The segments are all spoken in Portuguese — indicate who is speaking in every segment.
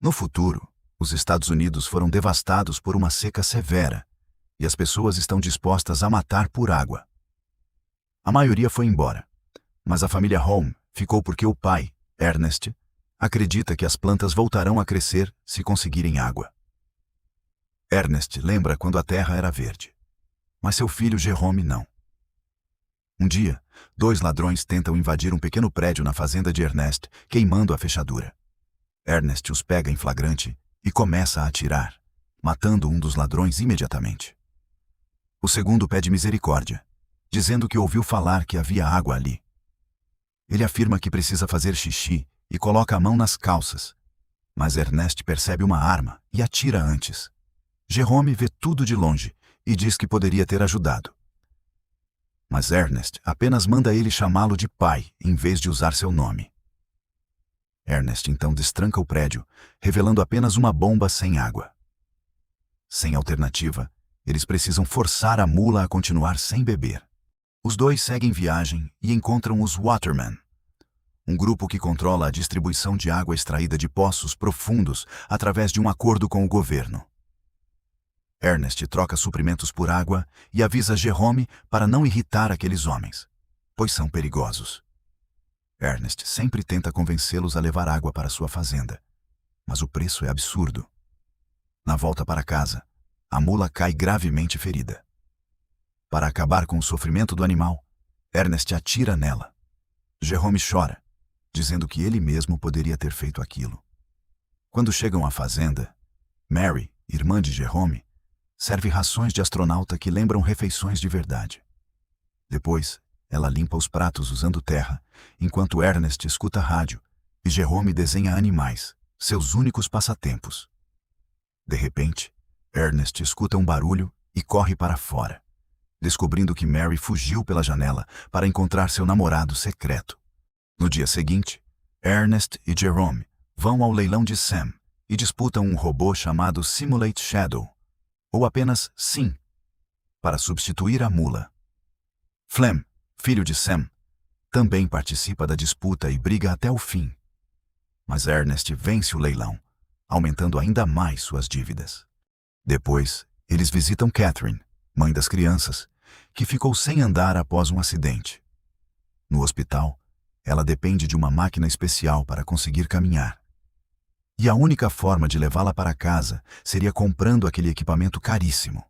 Speaker 1: No futuro, os Estados Unidos foram devastados por uma seca severa e as pessoas estão dispostas a matar por água. A maioria foi embora, mas a família Home ficou porque o pai, Ernest, acredita que as plantas voltarão a crescer se conseguirem água. Ernest lembra quando a terra era verde, mas seu filho Jerome não. Um dia, 2 ladrões tentam invadir um pequeno prédio na fazenda de Ernest, queimando a fechadura. Ernest os pega em flagrante e começa a atirar, matando um dos ladrões imediatamente. O segundo pede misericórdia, dizendo que ouviu falar que havia água ali. Ele afirma que precisa fazer xixi e coloca a mão nas calças, mas Ernest percebe uma arma e atira antes. Jerome vê tudo de longe e diz que poderia ter ajudado. Mas Ernest apenas manda ele chamá-lo de pai em vez de usar seu nome. Ernest então destranca o prédio, revelando apenas uma bomba sem água. Sem alternativa, eles precisam forçar a mula a continuar sem beber. Os dois seguem viagem e encontram os Watermen, um grupo que controla a distribuição de água extraída de poços profundos através de um acordo com o governo. Ernest troca suprimentos por água e avisa Jerome para não irritar aqueles homens, pois são perigosos. Ernest sempre tenta convencê-los a levar água para sua fazenda, mas o preço é absurdo. Na volta para casa, a mula cai gravemente ferida. Para acabar com o sofrimento do animal, Ernest atira nela. Jerome chora, dizendo que ele mesmo poderia ter feito aquilo. Quando chegam à fazenda, Mary, irmã de Jerome, serve rações de astronauta que lembram refeições de verdade. Depois, ela limpa os pratos usando terra, enquanto Ernest escuta rádio e Jerome desenha animais, seus únicos passatempos. De repente, Ernest escuta um barulho e corre para fora, descobrindo que Mary fugiu pela janela para encontrar seu namorado secreto. No dia seguinte, Ernest e Jerome vão ao leilão de Sam e disputam um robô chamado Simulate Shadow, ou apenas Sim, para substituir a mula. Flem, filho de Sam, também participa da disputa e briga até o fim. Mas Ernest vence o leilão, aumentando ainda mais suas dívidas. Depois, eles visitam Catherine, mãe das crianças, que ficou sem andar após um acidente. No hospital, ela depende de uma máquina especial para conseguir caminhar. E a única forma de levá-la para casa seria comprando aquele equipamento caríssimo.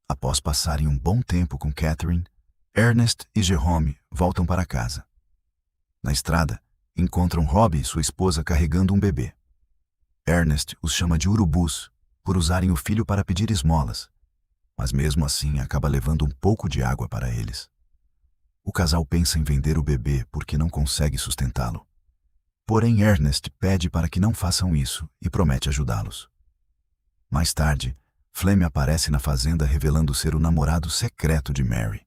Speaker 1: Após passarem um bom tempo com Catherine, Ernest e Jerome voltam para casa. Na estrada, encontram Robbie e sua esposa carregando um bebê. Ernest os chama de urubus por usarem o filho para pedir esmolas, mas mesmo assim acaba levando um pouco de água para eles. O casal pensa em vender o bebê porque não consegue sustentá-lo. Porém, Ernest pede para que não façam isso e promete ajudá-los. Mais tarde, Flem aparece na fazenda revelando ser o namorado secreto de Mary.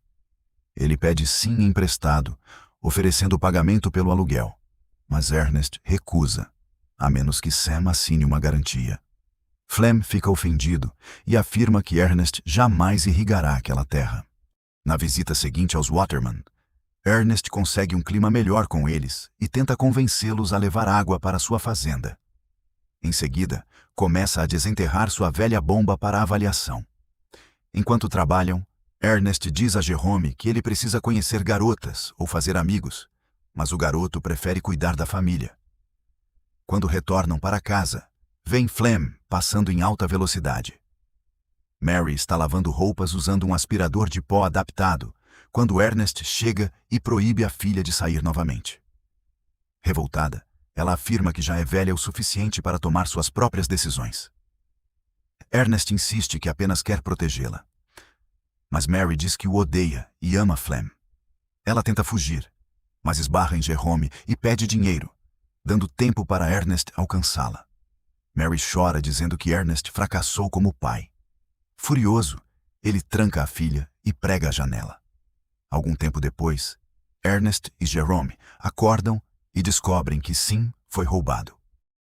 Speaker 1: Ele pede Sim emprestado, oferecendo o pagamento pelo aluguel, mas Ernest recusa, a menos que Sam assine uma garantia. Flem fica ofendido e afirma que Ernest jamais irrigará aquela terra. Na visita seguinte aos Waterman, Ernest consegue um clima melhor com eles e tenta convencê-los a levar água para sua fazenda. Em seguida, começa a desenterrar sua velha bomba para avaliação. Enquanto trabalham, Ernest diz a Jerome que ele precisa conhecer garotas ou fazer amigos, mas o garoto prefere cuidar da família. Quando retornam para casa, vem Flem passando em alta velocidade. Mary está lavando roupas usando um aspirador de pó adaptado, quando Ernest chega e proíbe a filha de sair novamente. Revoltada, ela afirma que já é velha o suficiente para tomar suas próprias decisões. Ernest insiste que apenas quer protegê-la. Mas Mary diz que o odeia e ama Flem. Ela tenta fugir, mas esbarra em Jerome e pede dinheiro, dando tempo para Ernest alcançá-la. Mary chora dizendo que Ernest fracassou como pai. Furioso, ele tranca a filha e prega a janela. Algum tempo depois, Ernest e Jerome acordam e descobrem que Sim foi roubado.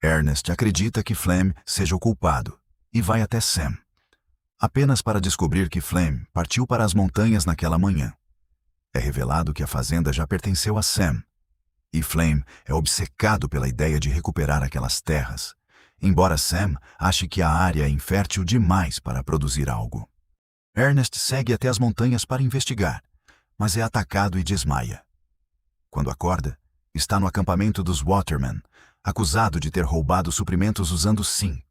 Speaker 1: Ernest acredita que Flem seja o culpado e vai até Sam, apenas para descobrir que Flem partiu para as montanhas naquela manhã. É revelado que a fazenda já pertenceu a Sam, e Flem é obcecado pela ideia de recuperar aquelas terras, embora Sam ache que a área é infértil demais para produzir algo. Ernest segue até as montanhas para investigar, mas é atacado e desmaia. Quando acorda, está no acampamento dos Watermen, acusado de ter roubado suprimentos usando SIM.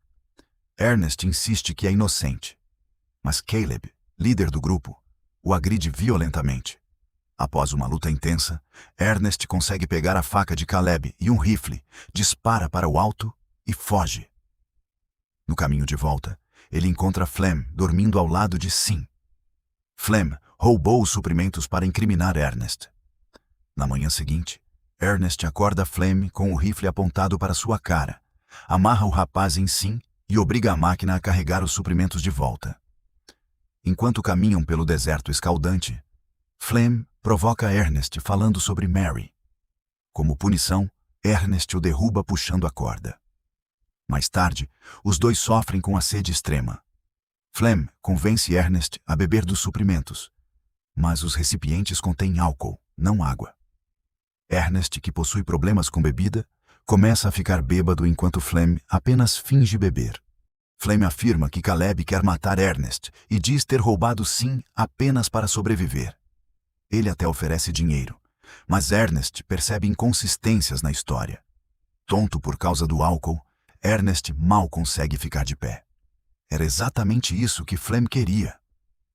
Speaker 1: Ernest insiste que é inocente, mas Caleb, líder do grupo, o agride violentamente. Após uma luta intensa, Ernest consegue pegar a faca de Caleb e um rifle, dispara para o alto e foge. No caminho de volta, ele encontra Flem dormindo ao lado de Sim. Flem roubou os suprimentos para incriminar Ernest. Na manhã seguinte, Ernest acorda Flem com o rifle apontado para sua cara, amarra o rapaz em Sim e obriga a máquina a carregar os suprimentos de volta. Enquanto caminham pelo deserto escaldante, Flem provoca Ernest falando sobre Mary. Como punição, Ernest o derruba puxando a corda. Mais tarde, os dois sofrem com a sede extrema. Flem convence Ernest a beber dos suprimentos, mas os recipientes contêm álcool, não água. Ernest, que possui problemas com bebida, começa a ficar bêbado enquanto Flem apenas finge beber. Flem afirma que Caleb quer matar Ernest e diz ter roubado Sim apenas para sobreviver. Ele até oferece dinheiro, mas Ernest percebe inconsistências na história. Tonto por causa do álcool, Ernest mal consegue ficar de pé. Era exatamente isso que Flem queria.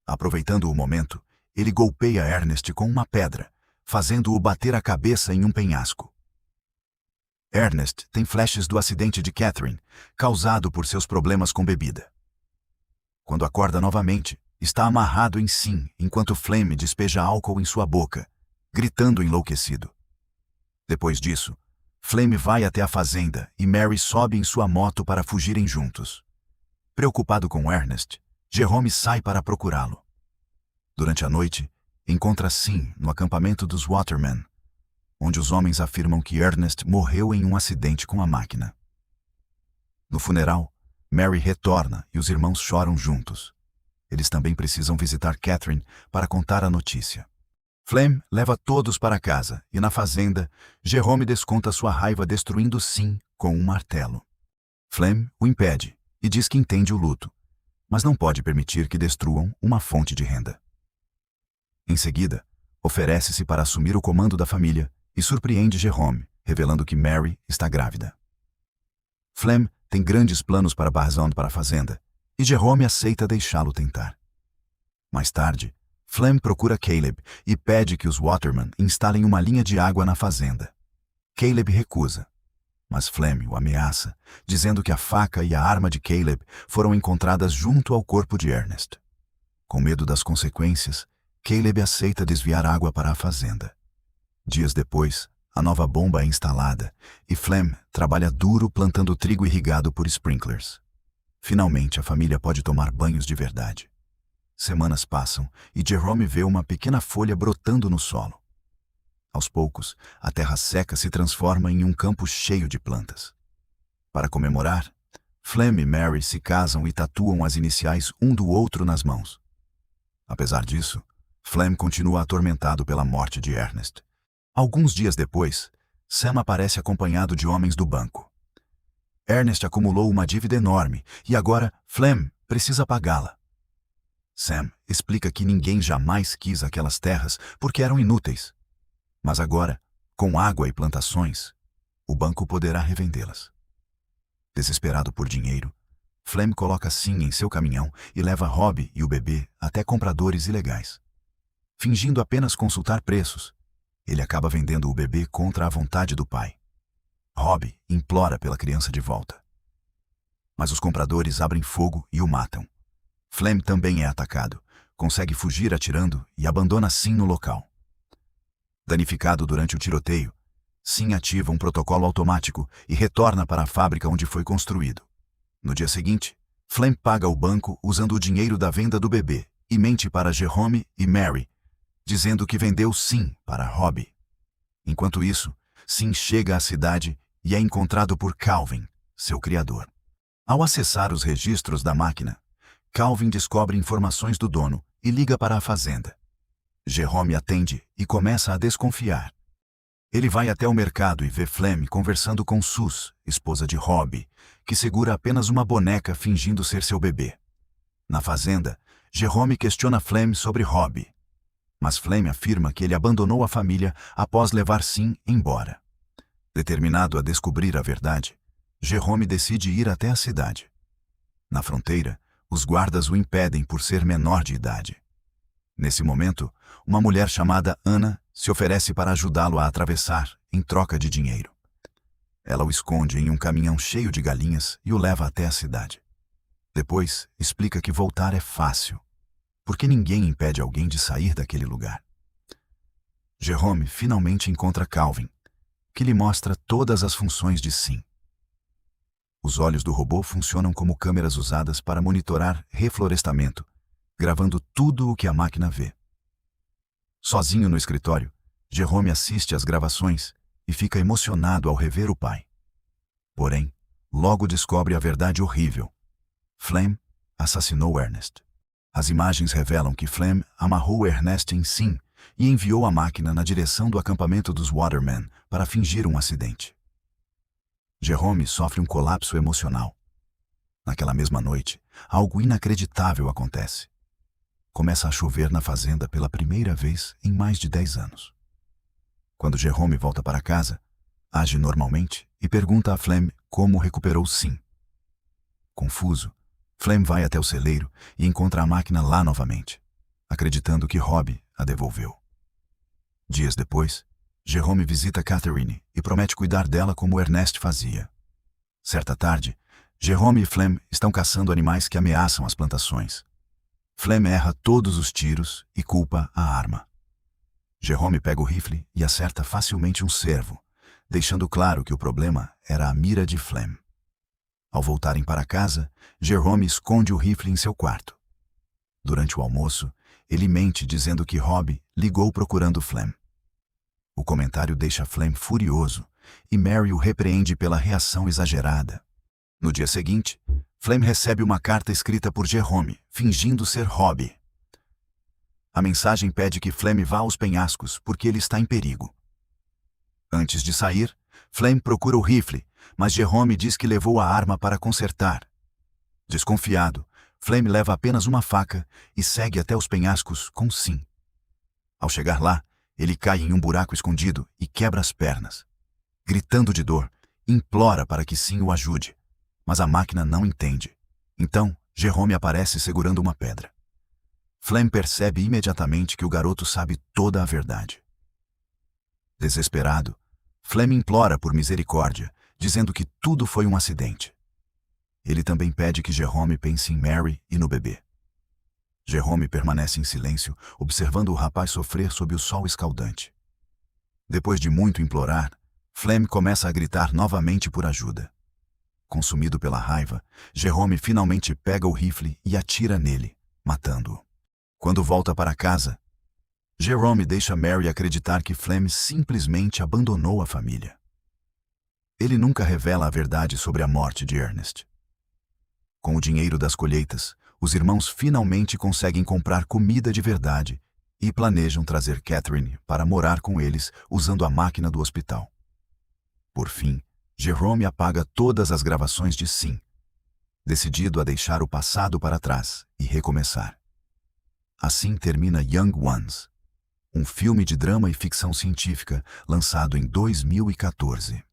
Speaker 1: Aproveitando o momento, ele golpeia Ernest com uma pedra, fazendo-o bater a cabeça em um penhasco. Ernest tem flashes do acidente de Catherine, causado por seus problemas com bebida. Quando acorda novamente, está amarrado em Sim enquanto Flem despeja álcool em sua boca, gritando enlouquecido. Depois disso, Flem vai até a fazenda e Mary sobe em sua moto para fugirem juntos. Preocupado com Ernest, Jerome sai para procurá-lo. Durante a noite, encontra Sim no acampamento dos Watermen, onde os homens afirmam que Ernest morreu em um acidente com a máquina. No funeral, Mary retorna e os irmãos choram juntos. Eles também precisam visitar Catherine para contar a notícia. Flem leva todos para casa e, na fazenda, Jerome desconta sua raiva destruindo Sim com um martelo. Flem o impede e diz que entende o luto, mas não pode permitir que destruam uma fonte de renda. Em seguida, oferece-se para assumir o comando da família e surpreende Jerome, revelando que Mary está grávida. Flem tem grandes planos para Barzon para a fazenda, e Jerome aceita deixá-lo tentar. Mais tarde, Flem procura Caleb e pede que os Watermen instalem uma linha de água na fazenda. Caleb recusa, mas Flem o ameaça, dizendo que a faca e a arma de Caleb foram encontradas junto ao corpo de Ernest. Com medo das consequências, Caleb aceita desviar água para a fazenda. Dias depois, a nova bomba é instalada e Flem trabalha duro plantando trigo irrigado por sprinklers. Finalmente, a família pode tomar banhos de verdade. Semanas passam e Jerome vê uma pequena folha brotando no solo. Aos poucos, a terra seca se transforma em um campo cheio de plantas. Para comemorar, Flem e Mary se casam e tatuam as iniciais um do outro nas mãos. Apesar disso, Flem continua atormentado pela morte de Ernest. Alguns dias depois, Sam aparece acompanhado de homens do banco. Ernest acumulou uma dívida enorme e agora Flem precisa pagá-la. Sam explica que ninguém jamais quis aquelas terras porque eram inúteis. Mas agora, com água e plantações, o banco poderá revendê-las. Desesperado por dinheiro, Flem coloca Sim em seu caminhão e leva Robbie e o bebê até compradores ilegais. Fingindo apenas consultar preços, ele acaba vendendo o bebê contra a vontade do pai. Robbie implora pela criança de volta. Mas os compradores abrem fogo e o matam. Flem também é atacado, consegue fugir atirando e abandona Sim no local. Danificado durante o tiroteio, Sim ativa um protocolo automático e retorna para a fábrica onde foi construído. No dia seguinte, Flem paga o banco usando o dinheiro da venda do bebê e mente para Jerome e Mary, dizendo que vendeu Sim para Robbie. Enquanto isso, Sim chega à cidade e é encontrado por Calvin, seu criador. Ao acessar os registros da máquina, Calvin descobre informações do dono e liga para a fazenda. Jerome atende e começa a desconfiar. Ele vai até o mercado e vê Flem conversando com Sus, esposa de Robbie, que segura apenas uma boneca fingindo ser seu bebê. Na fazenda, Jerome questiona Flem sobre Robbie, mas Flem afirma que ele abandonou a família após levar Sim embora. Determinado a descobrir a verdade, Jerome decide ir até a cidade. Na fronteira, os guardas o impedem por ser menor de idade. Nesse momento, uma mulher chamada Ana se oferece para ajudá-lo a atravessar em troca de dinheiro. Ela o esconde em um caminhão cheio de galinhas e o leva até a cidade. Depois, explica que voltar é fácil, porque ninguém impede alguém de sair daquele lugar. Jerome finalmente encontra Calvin, que lhe mostra todas as funções de Sim. Os olhos do robô funcionam como câmeras usadas para monitorar reflorestamento, gravando tudo o que a máquina vê. Sozinho no escritório, Jerome assiste às gravações e fica emocionado ao rever o pai. Porém, logo descobre a verdade horrível. Flem assassinou Ernest. As imagens revelam que Flem amarrou Ernest em Sim e enviou a máquina na direção do acampamento dos Watermen para fingir um acidente. Jerome sofre um colapso emocional. Naquela mesma noite, algo inacreditável acontece. Começa a chover na fazenda pela primeira vez em mais de 10 anos. Quando Jerome volta para casa, age normalmente e pergunta a Flem como recuperou Sim. Confuso, Flem vai até o celeiro e encontra a máquina lá novamente, acreditando que Robbie a devolveu. Dias depois, Jerome visita Catherine e promete cuidar dela como Ernest fazia. Certa tarde, Jerome e Flem estão caçando animais que ameaçam as plantações. Flem erra todos os tiros e culpa a arma. Jerome pega o rifle e acerta facilmente um cervo, deixando claro que o problema era a mira de Flem. Ao voltarem para casa, Jerome esconde o rifle em seu quarto. Durante o almoço, ele mente dizendo que Robbie ligou procurando Flem. O comentário deixa Flem furioso e Mary o repreende pela reação exagerada. No dia seguinte, Flem recebe uma carta escrita por Jerome, fingindo ser Robbie. A mensagem pede que Flem vá aos penhascos porque ele está em perigo. Antes de sair, Flem procura o rifle, mas Jerome diz que levou a arma para consertar. Desconfiado, Flem leva apenas uma faca e segue até os penhascos com Sim. Ao chegar lá, ele cai em um buraco escondido e quebra as pernas. Gritando de dor, implora para que Sim o ajude, mas a máquina não entende. Então, Jerome aparece segurando uma pedra. Flem percebe imediatamente que o garoto sabe toda a verdade. Desesperado, Flem implora por misericórdia, dizendo que tudo foi um acidente. Ele também pede que Jerome pense em Mary e no bebê. Jerome permanece em silêncio, observando o rapaz sofrer sob o sol escaldante. Depois de muito implorar, Flem começa a gritar novamente por ajuda. Consumido pela raiva, Jerome finalmente pega o rifle e atira nele, matando-o. Quando volta para casa, Jerome deixa Mary acreditar que Flem simplesmente abandonou a família. Ele nunca revela a verdade sobre a morte de Ernest. Com o dinheiro das colheitas, os irmãos finalmente conseguem comprar comida de verdade e planejam trazer Catherine para morar com eles usando a máquina do hospital. Por fim, Jerome apaga todas as gravações de Sim, decidido a deixar o passado para trás e recomeçar. Assim termina Young Ones, um filme de drama e ficção científica lançado em 2014.